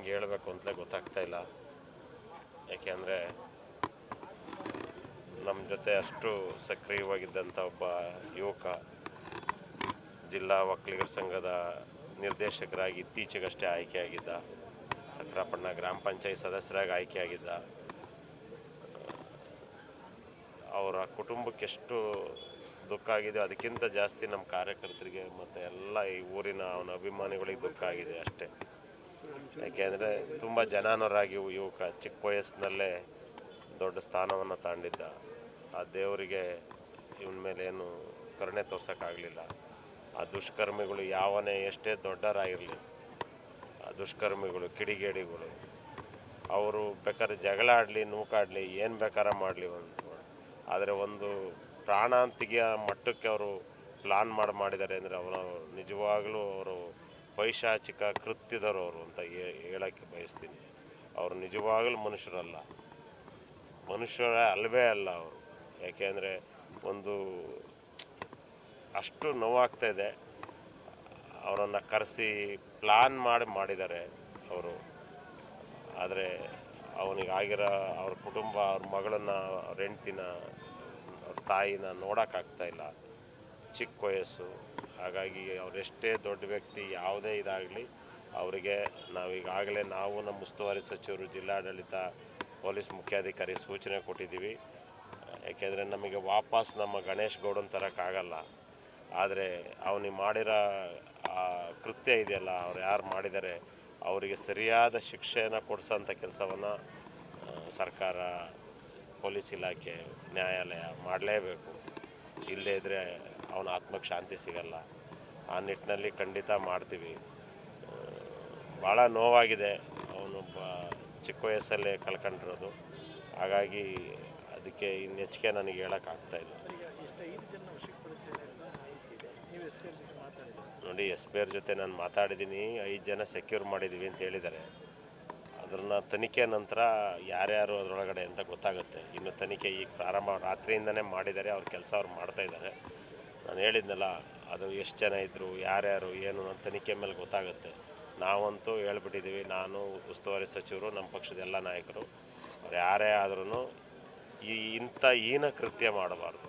ಹೆಂಗೆ ಹೇಳಬೇಕು ಅಂತಲೇ ಗೊತ್ತಾಗ್ತಾ ಇಲ್ಲ. ಯಾಕೆಂದರೆ ನಮ್ಮ ಜೊತೆ ಅಷ್ಟು ಸಕ್ರಿಯವಾಗಿದ್ದಂಥ ಒಬ್ಬ ಯುವಕ ಜಿಲ್ಲಾ ಒಕ್ಕಲಿಗರ ಸಂಘದ ನಿರ್ದೇಶಕರಾಗಿ ಇತ್ತೀಚೆಗಷ್ಟೇ ಆಯ್ಕೆಯಾಗಿದ್ದ, ಸಕ್ರಾಪಟ್ಟಣ ಗ್ರಾಮ ಪಂಚಾಯತ್ ಸದಸ್ಯರಾಗಿ ಆಯ್ಕೆಯಾಗಿದ್ದ. ಅವರ ಕುಟುಂಬಕ್ಕೆ ಎಷ್ಟು ದುಃಖ ಆಗಿದೆ, ಅದಕ್ಕಿಂತ ಜಾಸ್ತಿ ನಮ್ಮ ಕಾರ್ಯಕರ್ತರಿಗೆ ಮತ್ತು ಎಲ್ಲ ಈ ಊರಿನ ಅವನ ಅಭಿಮಾನಿಗಳಿಗೆ ದುಃಖ ಆಗಿದೆ ಅಷ್ಟೇ. ಯಾಕೆಂದರೆ ತುಂಬ ಜನಾನುರಾಗಿ ಯುವಕ, ಚಿಕ್ಕ ವಯಸ್ಸಿನಲ್ಲೇ ದೊಡ್ಡ ಸ್ಥಾನವನ್ನು ತಾಂಡಿದ್ದ. ಆ ದೇವರಿಗೆ ಇವನ ಮೇಲೆ ಏನು ಕರುಣೆ ತೋರ್ಸೋಕ್ಕಾಗಲಿಲ್ಲ. ಆ ದುಷ್ಕರ್ಮಿಗಳು ಯಾವನೇ ಎಷ್ಟೇ ದೊಡ್ಡರಾಗಿರಲಿ, ಆ ದುಷ್ಕರ್ಮಿಗಳು, ಕಿಡಿಗೇಡಿಗಳು, ಅವರು ಬೇಕಾದ್ರೆ ಜಗಳ ಆಡಲಿ, ನೂಕಾಡಲಿ, ಏನು ಬೇಕಾದ್ರೆ ಮಾಡಲಿ, ಆದರೆ ಒಂದು ಪ್ರಾಣ ತೆಗೆಯೋ ಮಟ್ಟಕ್ಕೆ ಅವರು ಪ್ಲಾನ್ ಮಾಡಿದ್ದಾರೆ ಅಂದರೆ ಅವನು ನಿಜವಾಗಲೂ ಅವರು ಪೈಶಾಚಿಕ ಕೃತ್ಯದವರು ಅವರು ಅಂತ ಹೇಳೋಕ್ಕೆ ಬಯಸ್ತೀನಿ. ಅವರು ನಿಜವಾಗಲೂ ಮನುಷ್ಯರಲ್ಲ, ಮನುಷ್ಯರೇ ಅಲ್ಲವೇ ಅಲ್ಲ ಅವರು. ಯಾಕೆಂದರೆ ಒಂದು ಅಷ್ಟು ನೋವಾಗ್ತಾಯಿದೆ. ಅವರನ್ನು ಕರೆಸಿ ಪ್ಲಾನ್ ಮಾಡಿದ್ದಾರೆ ಅವರು. ಆದರೆ ಅವನಿಗಾಗಿರೋ ಅವ್ರ ಕುಟುಂಬ, ಅವ್ರ ಮಗಳನ್ನು, ಅವ್ರ ಹೆಂಡ್ತಿನ, ಅವ್ರ ತಾಯಿನ ನೋಡೋಕ್ಕಾಗ್ತಾಯಿಲ್ಲ. ಚಿಕ್ಕ ವಯಸ್ಸು. ಹಾಗಾಗಿ ಅವರೆಷ್ಟೇ ದೊಡ್ಡ ವ್ಯಕ್ತಿ, ಯಾವುದೇ ಇದಾಗಲಿ ಅವರಿಗೆ ನಾವೀಗಾಗಲೇ ನಮ್ಮ ಉಸ್ತುವಾರಿ ಸಚಿವರು, ಜಿಲ್ಲಾಡಳಿತ, ಪೊಲೀಸ್ ಮುಖ್ಯಾಧಿಕಾರಿ ಸೂಚನೆ ಕೊಟ್ಟಿದ್ದೀವಿ. ಯಾಕೆಂದರೆ ನಮಗೆ ವಾಪಸ್ ನಮ್ಮ ಗಣೇಶ್ ಗೌಡನ ತರೋಕ್ಕಾಗಲ್ಲ. ಆದರೆ ಅವನಿಗೆ ಮಾಡಿರೋ ಕೃತ್ಯ ಇದೆಯಲ್ಲ, ಅವ್ರು ಯಾರು ಮಾಡಿದ್ದಾರೆ ಅವರಿಗೆ ಸರಿಯಾದ ಶಿಕ್ಷೆಯನ್ನು ಕೊಡಿಸೋಂಥ ಕೆಲಸವನ್ನು ಸರ್ಕಾರ, ಪೊಲೀಸ್ ಇಲಾಖೆ, ನ್ಯಾಯಾಲಯ ಮಾಡಲೇಬೇಕು. ಇಲ್ಲದೇ ಇದ್ದರೆ ಅವನ ಆತ್ಮಕ್ಕೆ ಶಾಂತಿ ಸಿಗಲ್ಲ. ಆ ನಿಟ್ಟಿನಲ್ಲಿ ಖಂಡಿತ ಮಾಡ್ತೀವಿ. ಭಾಳ ನೋವಾಗಿದೆ, ಅವನೊಬ್ಬ ಚಿಕ್ಕ ವಯಸ್ಸಲ್ಲೇ ಕಳ್ಕೊಂಡಿರೋದು. ಹಾಗಾಗಿ ಅದಕ್ಕೆ ಇನ್ನು ಹೆಚ್ಚಿಗೆ ನನಗೆ ಹೇಳೋಕ್ಕಾಗ್ತಾಯಿಲ್ಲ. ನೋಡಿ, ಎಸ್ ಪಿ ಅವ್ರ ಜೊತೆ ನಾನು ಮಾತಾಡಿದ್ದೀನಿ. 5 ಜನ ಸೆಕ್ಯೂರ್ ಮಾಡಿದ್ದೀವಿ ಅಂತ ಹೇಳಿದ್ದಾರೆ. ಅದನ್ನು ತನಿಖೆ ನಂತರ ಯಾರ್ಯಾರು ಅದರೊಳಗಡೆ ಅಂತ ಗೊತ್ತಾಗುತ್ತೆ. ಇನ್ನು ತನಿಖೆ ಈಗ ಪ್ರಾರಂಭ, ರಾತ್ರಿಯಿಂದನೇ ಮಾಡಿದ್ದಾರೆ. ಅವ್ರ ಕೆಲಸ ಅವ್ರು ಮಾಡ್ತಾಯಿದ್ದಾರೆ. ನಾನು ಹೇಳಿದ್ನಲ್ಲ, ಅದು ಎಷ್ಟು ಜನ ಇದ್ದರು, ಯಾರ್ಯಾರು ಏನು ಅಂತ ತನಿಖೆ ಮೇಲೆ ಗೊತ್ತಾಗುತ್ತೆ. ನಾವಂತೂ ಹೇಳ್ಬಿಟ್ಟಿದ್ದೀವಿ, ನಾನು, ಉಸ್ತುವಾರಿ ಸಚಿವರು, ನಮ್ಮ ಪಕ್ಷದ ಎಲ್ಲ ನಾಯಕರು, ಅವ್ರು ಯಾರೇ ಆದ್ರೂ ಇಂಥ ಹೀನ ಕೃತ್ಯ ಮಾಡಬಾರ್ದು.